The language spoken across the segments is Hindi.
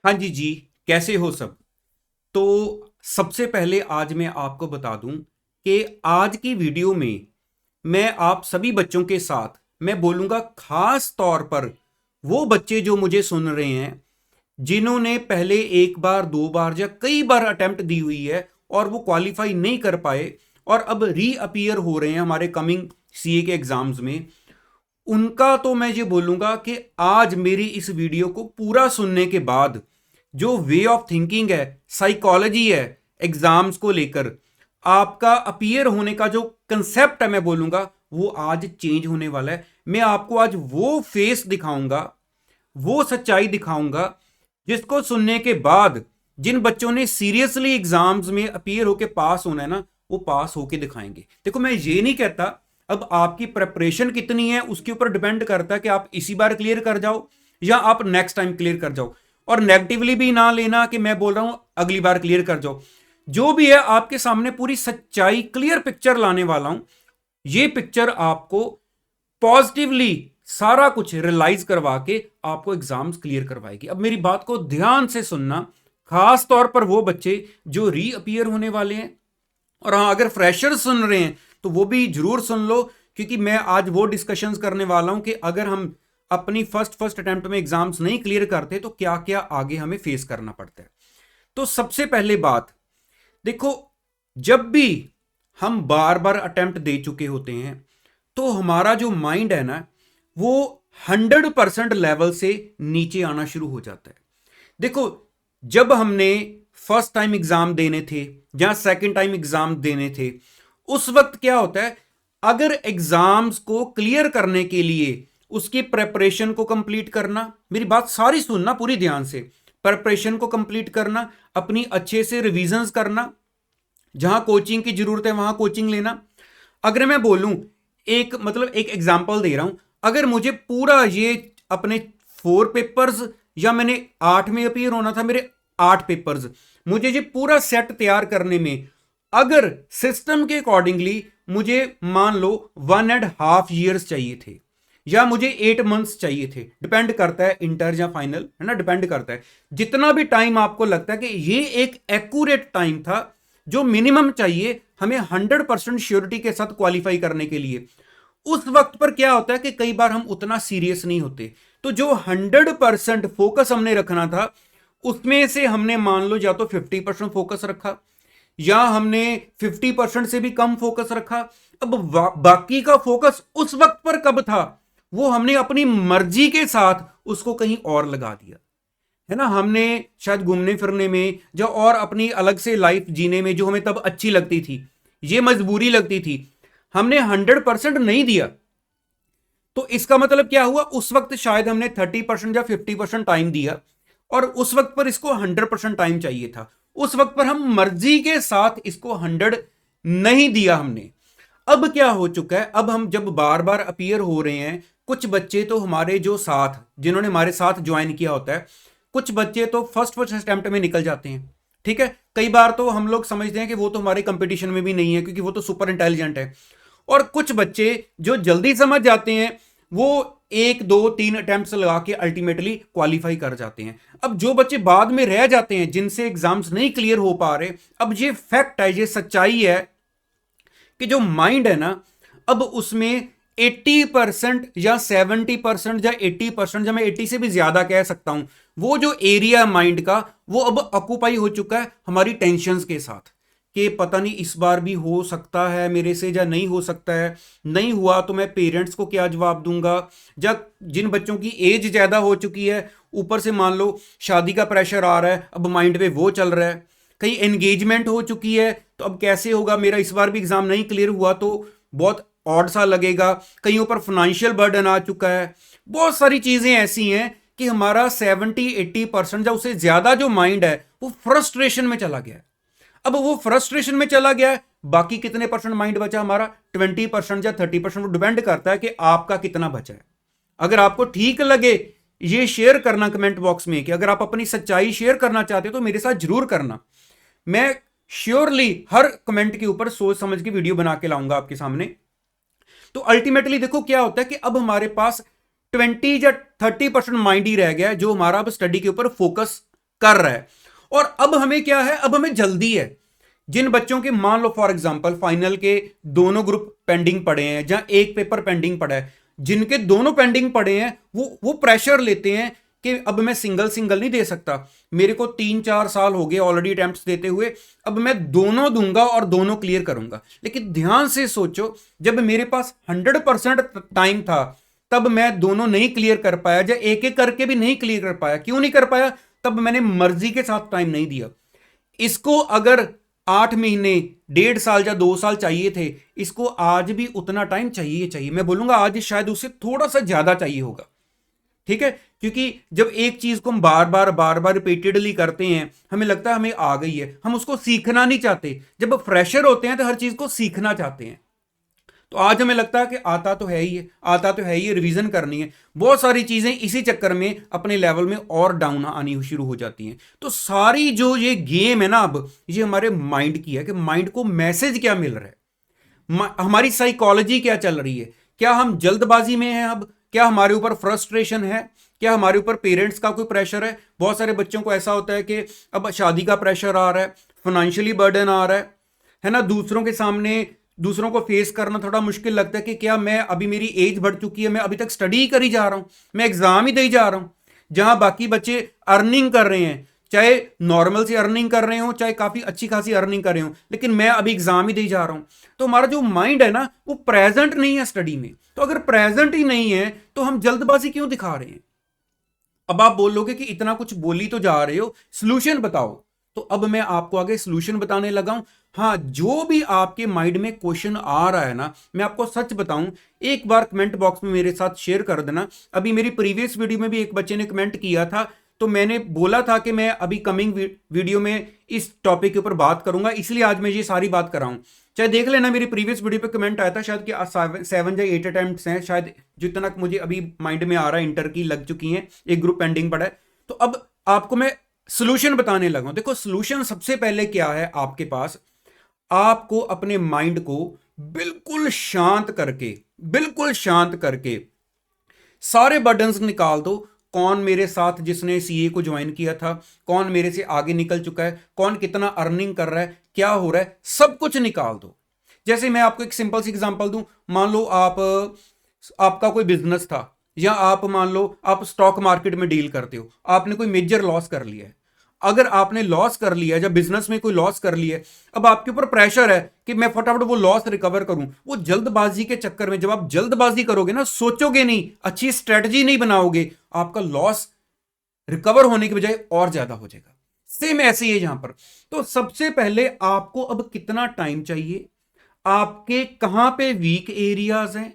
हाँ जी जी। कैसे हो सब। तो सबसे पहले आज मैं आपको बता दूं कि आज की वीडियो में मैं आप सभी बच्चों के साथ मैं बोलूंगा, खास तौर पर वो बच्चे जो मुझे सुन रहे हैं, जिन्होंने पहले एक बार दो बार या कई बार अटेम्प्ट दी हुई है और वो क्वालिफाई नहीं कर पाए और अब रीअपियर हो रहे हैं हमारे कमिंग सीए के एग्जाम्स में। उनका तो मैं ये बोलूंगा कि आज मेरी इस वीडियो को पूरा सुनने के बाद जो वे ऑफ थिंकिंग है, साइकोलॉजी है एग्जाम्स को लेकर, आपका अपीयर होने का जो कंसेप्ट है मैं बोलूंगा, वो आज चेंज होने वाला है। मैं आपको आज वो फेस दिखाऊंगा, वो सच्चाई दिखाऊंगा जिसको सुनने के बाद जिन बच्चों ने सीरियसली एग्जाम्स में अपीयर होके पास होना है ना, वो पास होके दिखाएंगे। देखो, मैं ये नहीं कहता, अब आपकी प्रेपरेशन कितनी है उसके ऊपर डिपेंड करता है कि आप इसी बार क्लियर कर जाओ या आप नेक्स्ट टाइम क्लियर कर जाओ। और नेगेटिवली भी ना लेना कि मैं बोल रहा हूं अगली बार क्लियर कर जाओ। जो भी है, आपके सामने पूरी सच्चाई क्लियर पिक्चर लाने वाला हूं। ये पिक्चर आपको पॉजिटिवली सारा कुछ रियलाइज करवा के आपको एग्जाम्स क्लियर करवाएगी। अब मेरी बात को ध्यान से सुनना, खास तौर पर वो बच्चे जो रीअपियर होने वाले हैं। और हाँ, अगर फ्रेशर सुन रहे हैं तो वो भी जरूर सुन लो, क्योंकि मैं आज वो डिस्कशंस करने वाला हूं कि अगर हम अपनी फर्स्ट अटेम्प्ट में एग्जाम्स नहीं क्लियर करते तो क्या क्या आगे हमें फेस करना पड़ता है। तो सबसे पहले बात देखो, जब भी हम बार बार अटेम्प्ट दे चुके होते हैं तो हमारा जो माइंड है ना, वो 100% लेवल से नीचे आना शुरू हो जाता है। देखो, जब हमने फर्स्ट टाइम एग्जाम देने थे या सेकंड टाइम एग्जाम देने थे, उस वक्त क्या होता है, अगर एग्जाम्स को क्लियर करने के लिए उसकी प्रेपरेशन को कंप्लीट करना, मेरी बात सारी सुनना पूरी ध्यान से, प्रेपरेशन को कंप्लीट करना, अपनी अच्छे से रिविजन्स करना, जहां कोचिंग की जरूरत है वहां कोचिंग लेना। अगर मैं बोलूं, एक एग्जांपल दे रहा हूं, अगर मुझे पूरा ये अपने 4 पेपर्स, या मैंने 8 में अपीयर होना था, मेरे 8 पेपर्स, मुझे ये पूरा सेट तैयार करने में अगर सिस्टम के अकॉर्डिंगली मुझे मान लो 1.5 years चाहिए थे, या मुझे 8 months चाहिए थे, डिपेंड करता है इंटर या फाइनल, है ना, डिपेंड करता है। जितना भी टाइम आपको लगता है कि ये एक एक्यूरेट टाइम था जो मिनिमम चाहिए हमें 100% श्योरिटी के साथ क्वालिफाई करने के लिए, उस वक्त पर क्या होता है कि कई बार हम उतना सीरियस नहीं होते। तो जो 100% फोकस हमने रखना था, उसमें से हमने मान लो या तो 50% फोकस रखा, या हमने 50% से भी कम फोकस रखा। अब बाकी का फोकस उस वक्त पर कब था, वो हमने अपनी मर्जी के साथ उसको कहीं और लगा दिया, है ना। हमने शायद घूमने फिरने में जो और अपनी अलग से लाइफ जीने में जो हमें तब अच्छी लगती थी, ये मजबूरी लगती थी, हमने 100% नहीं दिया। तो इसका मतलब क्या हुआ, उस वक्त शायद हमने 30% या 50% टाइम दिया, और उस वक्त पर इसको 100% टाइम चाहिए था। उस वक्त पर हम मर्जी के साथ इसको 100 नहीं दिया हमने। अब क्या हो चुका है, अब हम जब बार बार अपीयर हो रहे हैं, कुछ बच्चे तो हमारे जो साथ, जिन्होंने हमारे साथ ज्वाइन किया होता है, कुछ बच्चे तो फर्स्ट अटेम्प्ट में निकल जाते हैं। ठीक है, कई बार तो हम लोग समझते हैं कि वो तो हमारे कंपटीशन में भी नहीं है क्योंकि वो तो सुपर इंटेलिजेंट है। और कुछ बच्चे जो जल्दी समझ जाते हैं, वो 1 2 3 अटेम्प्ट लगा के अल्टीमेटली क्वालिफाई कर जाते हैं। अब जो बच्चे बाद में रह जाते हैं, जिनसे एग्जाम्स नहीं क्लियर हो पा रहे, अब ये फैक्ट है, ये सच्चाई है कि जो माइंड है ना, अब उसमें 80% या 70% या 80%, या मैं 80 से भी ज्यादा कह सकता हूं, वो जो एरिया माइंड का, वो अब ऑक्यूपाई हो चुका है हमारी टेंशन्स के साथ, कि पता नहीं इस बार भी हो सकता है मेरे से या नहीं हो सकता है, नहीं हुआ तो मैं पेरेंट्स को क्या जवाब दूंगा। जब जिन बच्चों की एज ज्यादा हो चुकी है, ऊपर से मान लो शादी का प्रेशर आ रहा है, अब माइंड पे वो चल रहा है, कहीं एंगेजमेंट हो चुकी है, तो अब कैसे होगा, मेरा इस बार भी एग्जाम नहीं क्लियर हुआ तो बहुत ऑड सा लगेगा। कहीं ऊपर फाइनेंशियल बर्डन आ चुका है, बहुत सारी चीजें ऐसी हैं कि हमारा 70-80% या उससे ज्यादा जो माइंड है वो फ्रस्ट्रेशन में चला गया है। अब वो फ्रस्ट्रेशन में चला गया है, बाकी कितने परसेंट माइंड बचा हमारा, 20% या 30%, वो डिपेंड करता है कि आपका कितना बचा है। अगर आपको ठीक लगे, ये शेयर करना कमेंट बॉक्स में, कि अगर आप अपनी सच्चाई शेयर करना चाहते हो तो मेरे साथ जरूर करना। मैं श्योरली हर कमेंट के ऊपर सोच समझ के वीडियो बना के लाऊंगा आपके सामने। तो अल्टीमेटली देखो क्या होता है कि अब हमारे पास 20 या 30% माइंड ही रह गया है, जो हमारा अब स्टडी के ऊपर फोकस कर रहा है। और अब हमें क्या है, अब हमें जल्दी है। जिन बच्चों के मान लो फॉर एग्जांपल फाइनल के दोनों ग्रुप पेंडिंग पड़े हैं, जहां एक पेपर पेंडिंग पड़ा है, जिनके दोनों पेंडिंग पड़े हैं वो प्रेशर लेते हैं कि अब मैं सिंगल सिंगल नहीं दे सकता, मेरे को 3-4 साल हो गए ऑलरेडी अटेम्प्ट्स देते हुए, अब मैं दोनों दूंगा और दोनों क्लियर करूंगा। लेकिन ध्यान से सोचो, जब मेरे पास 100% टाइम था तब मैं दोनों नहीं क्लियर कर पाया, या एक एक करके भी नहीं क्लियर कर पाया। क्यों नहीं कर पाया? तब मैंने मर्जी के साथ टाइम नहीं दिया। इसको अगर 8 महीने, 1.5 साल या 2 साल चाहिए थे, इसको आज भी उतना टाइम चाहिए। मैं बोलूंगा आज शायद उससे थोड़ा सा ज्यादा चाहिए होगा। ठीक है, क्योंकि जब एक चीज को हम बार बार रिपीटेडली करते हैं, हमें लगता है हमें आ गई है, हम उसको सीखना नहीं चाहते। जब फ्रेशर होते हैं तो हर चीज को सीखना चाहते हैं। तो आज हमें लगता है कि आता तो है ही है, रिवीजन करनी है। बहुत सारी चीजें इसी चक्कर में अपने लेवल में और डाउन आनी शुरू हो जाती हैं। तो सारी जो ये गेम है ना, अब ये हमारे माइंड की है कि माइंड को मैसेज क्या मिल रहा है, हमारी साइकोलॉजी क्या चल रही है। क्या हम जल्दबाजी में हैं? अब क्या हमारे ऊपर फ्रस्ट्रेशन है? क्या हमारे ऊपर पेरेंट्स का कोई प्रेशर है? बहुत सारे बच्चों को ऐसा होता है कि अब शादी का प्रेशर आ रहा है, फाइनेंशियली बर्डन आ रहा है ना, दूसरों के सामने दूसरों को फेस करना थोड़ा मुश्किल लगता है कि क्या मैं अभी, मेरी एज बढ़ चुकी है, मैं अभी तक स्टडी करी जा रहा हूं, मैं एग्जाम ही दे जा रहा हूं। जहां बाकी बच्चे अर्निंग कर रहे हैं, चाहे नॉर्मल से अर्निंग कर रहे हो, चाहे काफी अच्छी खासी अर्निंग कर रहे हो, लेकिन मैं अभी एग्जाम ही दे जा रहा हूं। तो हमारा जो माइंड है ना, वो प्रेजेंट नहीं है स्टडी में। तो अगर प्रेजेंट ही नहीं है तो हम जल्दबाजी क्यों दिखा रहे हैं? अब आप बोलोगे कि इतना कुछ बोली तो जा रहे हो, सॉल्यूशन बताओ। तो अब मैं आपको आगे सॉल्यूशन बताने लगा हूं। हाँ, जो भी आपके माइंड में क्वेश्चन आ रहा है ना, मैं आपको सच बताऊं, एक बार कमेंट बॉक्स में मेरे साथ शेयर कर देना। अभी मेरी प्रीवियस वीडियो में भी एक बच्चे ने कमेंट किया था, तो मैंने बोला था कि मैं अभी कमिंग वीडियो में इस टॉपिक के ऊपर बात करूंगा, इसलिए आज मैं ये सारी बात कर रहा हूं। चाहे देख लेना, मेरी प्रीवियस वीडियो पे कमेंट आया था शायद कि 7 या 8 अटेम्प्ट्स हैं शायद, जितना मुझे अभी माइंड में आ रहा है, इंटर की लग चुकी हैं, एक ग्रुप पेंडिंग पड़ा है। तो अब आपको मैं सोल्यूशन बताने लगा हूं। देखो, सोल्यूशन सबसे पहले क्या है आपके पास, आपको अपने माइंड को बिल्कुल शांत करके सारे बर्डन्स निकाल दो। कौन मेरे साथ जिसने सीए को ज्वाइन किया था, कौन मेरे से आगे निकल चुका है, कौन कितना अर्निंग कर रहा है, क्या हो रहा है, सब कुछ निकाल दो। जैसे मैं आपको एक सिंपल सी एग्जांपल दूं, मान लो आपका कोई बिजनेस था, या आप मान लो आप स्टॉक मार्केट में डील करते हो, आपने कोई मेजर लॉस कर लिया है। अगर आपने लॉस कर लिया, जब बिजनेस में कोई लॉस कर लिया, अब आपके ऊपर प्रेशर है कि मैं फटाफट वो लॉस रिकवर करूं। वो जल्दबाजी के चक्कर में, जब आप जल्दबाजी करोगे ना, सोचोगे नहीं, अच्छी स्ट्रेटजी नहीं बनाओगे, आपका लॉस रिकवर होने की बजाय और ज्यादा हो जाएगा। सेम ऐसे ही है यहां पर। तो सबसे पहले आपको अब कितना टाइम चाहिए, आपके कहां पे वीक एरियाज हैं,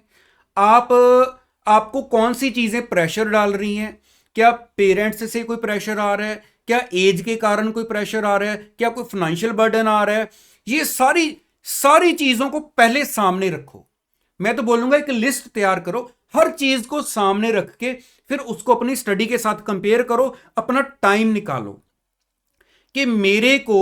आपको कौन सी चीजें प्रेशर डाल रही हैं, क्या पेरेंट्स से कोई प्रेशर आ रहा है, क्या एज के कारण कोई प्रेशर आ रहा है, क्या कोई फाइनेंशियल बर्डन आ रहा है। ये सारी चीजों को पहले सामने रखो। मैं तो बोलूंगा एक लिस्ट तैयार करो, हर चीज को सामने रख के फिर उसको अपनी स्टडी के साथ कंपेयर करो। अपना टाइम निकालो कि मेरे को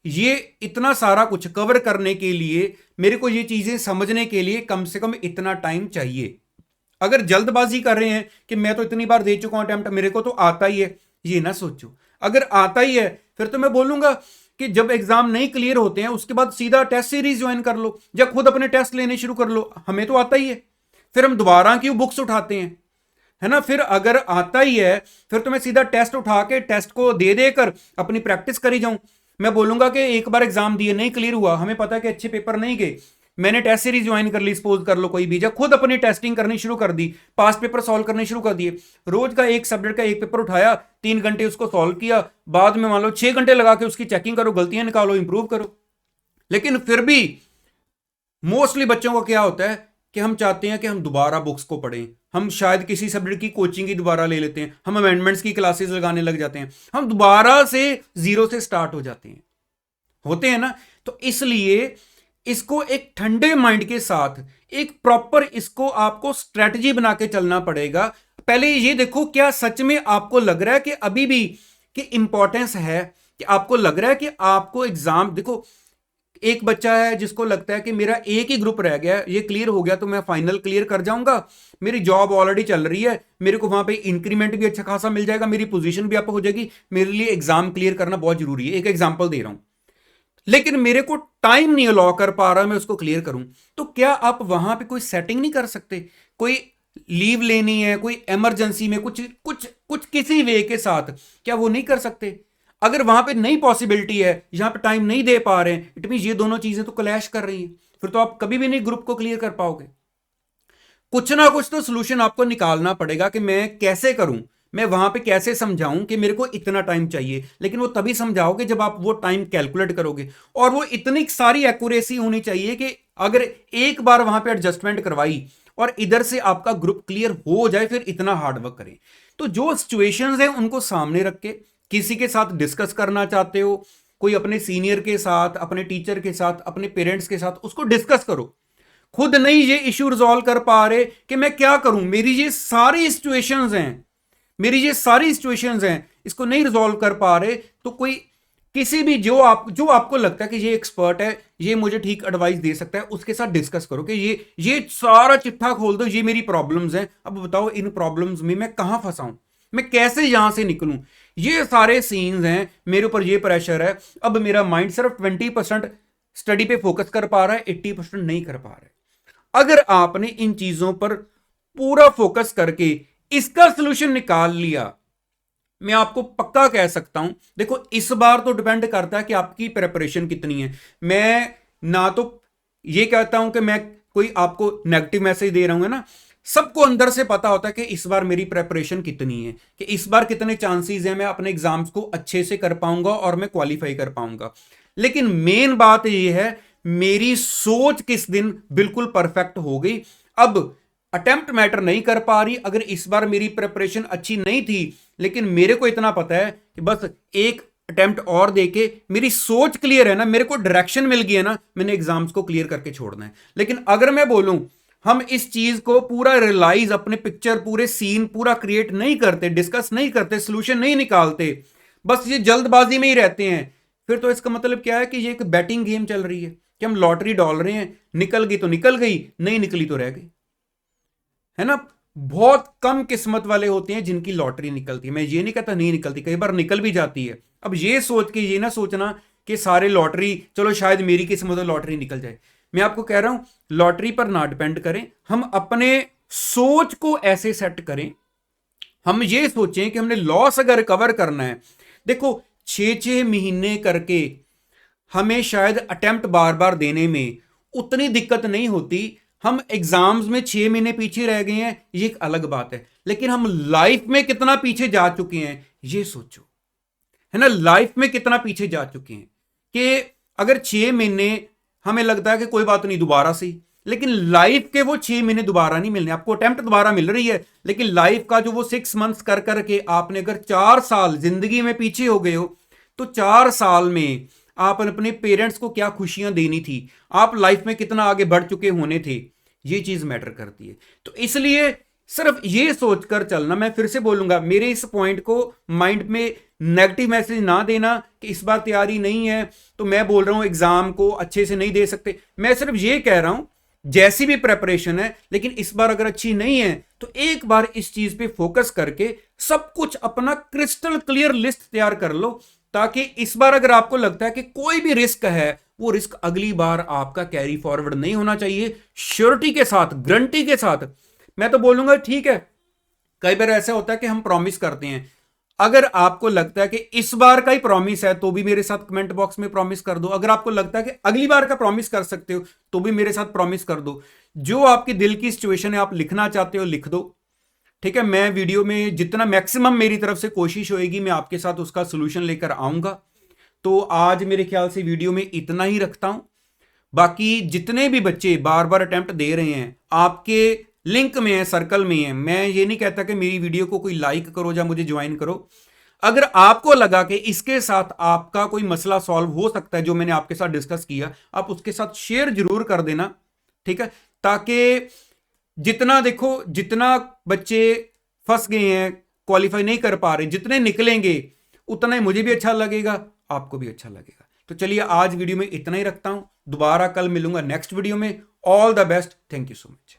ये इतना सारा कुछ कवर करने के लिए, मेरे को ये चीजें समझने के लिए कम से कम इतना टाइम चाहिए। अगर जल्दबाजी कर रहे हैं कि मैं तो इतनी बार दे चुका हूं अटेम्प्ट, मेरे को तो आता ही है, ये ना सोचो। अगर आता ही है फिर तो मैं बोलूंगा कि जब एग्जाम नहीं क्लियर होते हैं उसके बाद सीधा टेस्ट सीरीज ज्वाइन कर लो, या खुद अपने टेस्ट लेने शुरू कर लो, हमें तो आता ही है। फिर हम दोबारा क्यों बुक्स उठाते हैं, है ना। फिर अगर आता ही है फिर तो मैं सीधा टेस्ट उठा के टेस्ट को दे देकर अपनी प्रैक्टिस करी जाऊं। मैं बोलूंगा कि एक बार एग्जाम दिए, नहीं क्लियर हुआ, हमें पता है कि अच्छे पेपर नहीं गए, मैंने टेस्ट सीरीज ज्वाइन कर ली, सपोज कर लो कोई भी, जब खुद अपनी टेस्टिंग करनी शुरू कर दी, पास्ट पेपर सॉल्व करने शुरू कर दिए, रोज का एक सब्जेक्ट का एक पेपर उठाया, 3 घंटे उसको सॉल्व किया, बाद में मान लो 6 घंटे लगा के उसकी चेकिंग करो, गलतियां निकालो, इंप्रूव करो। लेकिन फिर भी मोस्टली बच्चों का क्या होता है कि हम चाहते हैं कि हम दोबारा बुक्स को पढ़ें, हम शायद किसी सब्जेक्ट की कोचिंग ही दोबारा ले लेते हैं, हम अमेंडमेंट्स की क्लासेस लगाने लग जाते हैं, हम दोबारा से जीरो से स्टार्ट हो जाते हैं, होते हैं ना। तो इसलिए इसको एक ठंडे माइंड के साथ, एक प्रॉपर इसको आपको स्ट्रेटजी बना के चलना पड़ेगा। पहले ये देखो, क्या सच में आपको लग रहा है कि अभी भी कि इंपॉर्टेंस है, कि आपको लग रहा है कि आपको एग्जाम, देखो एक बच्चा है जिसको लगता है कि मेरा एक ही ग्रुप रह गया, ये क्लियर हो गया तो मैं फाइनल क्लियर कर जाऊंगा, मेरी जॉब ऑलरेडी चल रही है, मेरे को वहां पे इंक्रीमेंट भी अच्छा खासा मिल जाएगा, मेरी पोजीशन भी अप हो जाएगी, मेरे लिए एग्जाम क्लियर करना बहुत जरूरी है। एक एग्जांपल दे रहा हूं, लेकिन मेरे को टाइम नहीं अलाउ कर पा रहा मैं उसको क्लियर करूं, तो क्या आप वहां पे कोई सेटिंग नहीं कर सकते? कोई लीव लेनी है, कोई इमरजेंसी में कुछ कुछ कुछ किसी वे के साथ, क्या वो नहीं कर सकते? अगर वहां पे नई पॉसिबिलिटी है, यहां पे टाइम नहीं दे पा रहे हैं, इट मीन ये दोनों चीजें तो क्लैश कर रही हैं, फिर तो आप कभी भी नहीं ग्रुप को क्लियर कर पाओगे। कुछ ना कुछ तो सोल्यूशन आपको निकालना पड़ेगा कि मैं कैसे करूं, मैं वहां पे कैसे समझाऊं कि मेरे को इतना टाइम चाहिए, लेकिन वो तभी समझाओगे जब आप वो टाइम कैलकुलेट करोगे, और वो इतनी सारी एक्यूरेसी होनी चाहिए कि अगर एक बार वहां पे एडजस्टमेंट करवाई और इधर से आपका ग्रुप क्लियर हो जाए, फिर इतना हार्डवर्क करें। तो जो सिचुएशंस हैं उनको सामने रख के किसी के साथ डिस्कस करना चाहते हो, कोई अपने सीनियर के साथ, अपने टीचर के साथ, अपने पेरेंट्स के साथ, उसको डिस्कस करो। खुद नहीं ये इश्यू रिजॉल्व कर पा रहे कि मैं क्या करूं, मेरी ये सारी सिचुएशंस हैं, मेरी ये सारी सिचुएशंस हैं, इसको नहीं रिजॉल्व कर पा रहे, तो कोई किसी भी जो आपको लगता है कि ये एक्सपर्ट है, ये मुझे ठीक एडवाइस दे सकता है, उसके साथ डिस्कस करो कि ये सारा चिट्ठा खोल दो, ये मेरी प्रॉब्लम्स हैं, अब बताओ इन प्रॉब्लम्स में मैं कहां फंसा हूं, मैं कैसे यहां से निकलूं, ये सारे सीन्स हैं, मेरे ऊपर ये प्रेशर है, अब मेरा माइंड सिर्फ 20% स्टडी पे फोकस कर पा रहा है, 80% नहीं कर पा रहा है। अगर आपने इन चीजों पर पूरा फोकस करके इसका सोल्यूशन निकाल लिया, मैं आपको पक्का कह सकता हूं, देखो इस बार तो डिपेंड करता है कि आपकी प्रिपरेशन कितनी है। मैं ना तो ये कहता हूं कि मैं कोई आपको नेगेटिव मैसेज दे रहा हूं, ना, सबको अंदर से पता होता है कि इस बार मेरी प्रिपरेशन कितनी है, कि इस बार कितने चांसेस हैं मैं अपने एग्जाम्स को अच्छे से कर पाऊंगा और मैं क्वालिफाई कर पाऊंगा। लेकिन मेन बात यह है, मेरी सोच किस दिन बिल्कुल परफेक्ट हो गई। अब अटेम्प्ट मैटर नहीं कर पा रही, अगर इस बार मेरी प्रिपरेशन अच्छी नहीं थी, लेकिन मेरे को इतना पता है कि बस एक अटेम्प्ट और देके मेरी सोच क्लियर है ना, मेरे को डायरेक्शन मिल गई है ना, मैंने एग्जाम्स को क्लियर करके छोड़ना है। लेकिन अगर मैं बोलूं हम इस चीज को पूरा रियलाइज, अपने पिक्चर, पूरे सीन पूरा क्रिएट नहीं करते, डिस्कस नहीं करते, सोल्यूशन नहीं निकालते, बस ये जल्दबाजी में ही रहते हैं, फिर तो इसका मतलब क्या है कि ये एक बैटिंग गेम चल रही है, कि हम लॉटरी डाल रहे हैं, निकल गई तो निकल गई, नहीं निकली तो रह गई, है ना। बहुत कम किस्मत वाले होते हैं जिनकी लॉटरी निकलती है, मैं ये नहीं कहता नहीं निकलती, कई बार निकल भी जाती है। अब ये सोच के ये ना सोचना कि सारे लॉटरी, चलो शायद मेरी किस्मत में लॉटरी निकल जाए। मैं आपको कह रहा हूं लॉटरी पर ना डिपेंड करें, हम अपने सोच को ऐसे सेट करें, हम ये सोचें कि हमने लॉस अगर रिकवर करना है, देखो 6-6 महीने करके हमें शायद अटेम्प्ट बार बार देने में उतनी दिक्कत नहीं होती। हम एग्जाम्स में 6 महीने पीछे रह गए हैं, ये एक अलग बात है, लेकिन हम लाइफ में कितना पीछे जा चुके हैं ये सोचो, है ना। लाइफ में कितना पीछे जा चुके हैं कि अगर 6 महीने हमें लगता है कि कोई बात नहीं दोबारा से, लेकिन लाइफ के वो 6 महीने दोबारा नहीं मिलने, आपको अटेम्प्ट दोबारा मिल रही है, लेकिन लाइफ का जो वो 6 मंथ्स कर करके आपने अगर 4 साल जिंदगी में पीछे हो गए हो, तो 4 साल में आप अपने पेरेंट्स को क्या खुशियां देनी थी, आप लाइफ में कितना आगे बढ़ चुके होने थे, ये चीज मैटर करती है। तो इसलिए सिर्फ ये सोचकर चलना, मैं फिर से बोलूंगा, मेरे इस पॉइंट को माइंड में नेगेटिव मैसेज ना देना कि इस बार तैयारी नहीं है तो मैं बोल रहा हूं एग्जाम को अच्छे से नहीं दे सकते। मैं सिर्फ ये कह रहा हूं जैसी भी प्रेपरेशन है, लेकिन इस बार अगर अच्छी नहीं है तो एक बार इस चीज पे फोकस करके सब कुछ अपना क्रिस्टल क्लियर लिस्ट तैयार कर लो, ताकि इस बार अगर आपको लगता है कि कोई भी रिस्क है, वो रिस्क अगली बार आपका कैरी फॉरवर्ड नहीं होना चाहिए। श्योरिटी के साथ, गारंटी के साथ मैं तो बोलूंगा ठीक है। कई बार ऐसा होता है कि हम प्रॉमिस करते हैं, अगर आपको लगता है कि इस बार का ही प्रॉमिस है तो भी मेरे साथ कमेंट बॉक्स में प्रॉमिस कर दो, अगर आपको लगता है कि अगली बार का प्रॉमिस कर सकते हो तो भी मेरे साथ प्रॉमिस कर दो। जो आपकी दिल की सिचुएशन है, आप लिखना चाहते हो लिख दो, ठीक है। मैं वीडियो में जितना मैक्सिमम मेरी तरफ से कोशिश होएगी मैं आपके साथ उसका सोल्यूशन लेकर आऊंगा। तो आज मेरे ख्याल से वीडियो में इतना ही रखता हूं। बाकी जितने भी बच्चे बार बार अटेम्प्ट दे रहे हैं, आपके लिंक में है, सर्कल में है, मैं ये नहीं कहता कि मेरी वीडियो को कोई लाइक करो या मुझे ज्वाइन करो। अगर आपको लगा कि इसके साथ आपका कोई मसला सॉल्व हो सकता है जो मैंने आपके साथ डिस्कस किया, आप उसके साथ शेयर जरूर कर देना, ठीक है। ताकि जितना, देखो जितना बच्चे फंस गए हैं, क्वालिफाई नहीं कर पा रहे, जितने निकलेंगे उतना ही मुझे भी अच्छा लगेगा, आपको भी अच्छा लगेगा। तो चलिए आज वीडियो में इतना ही रखता हूं, दोबारा कल मिलूंगा नेक्स्ट वीडियो में। All the best, thank you so much.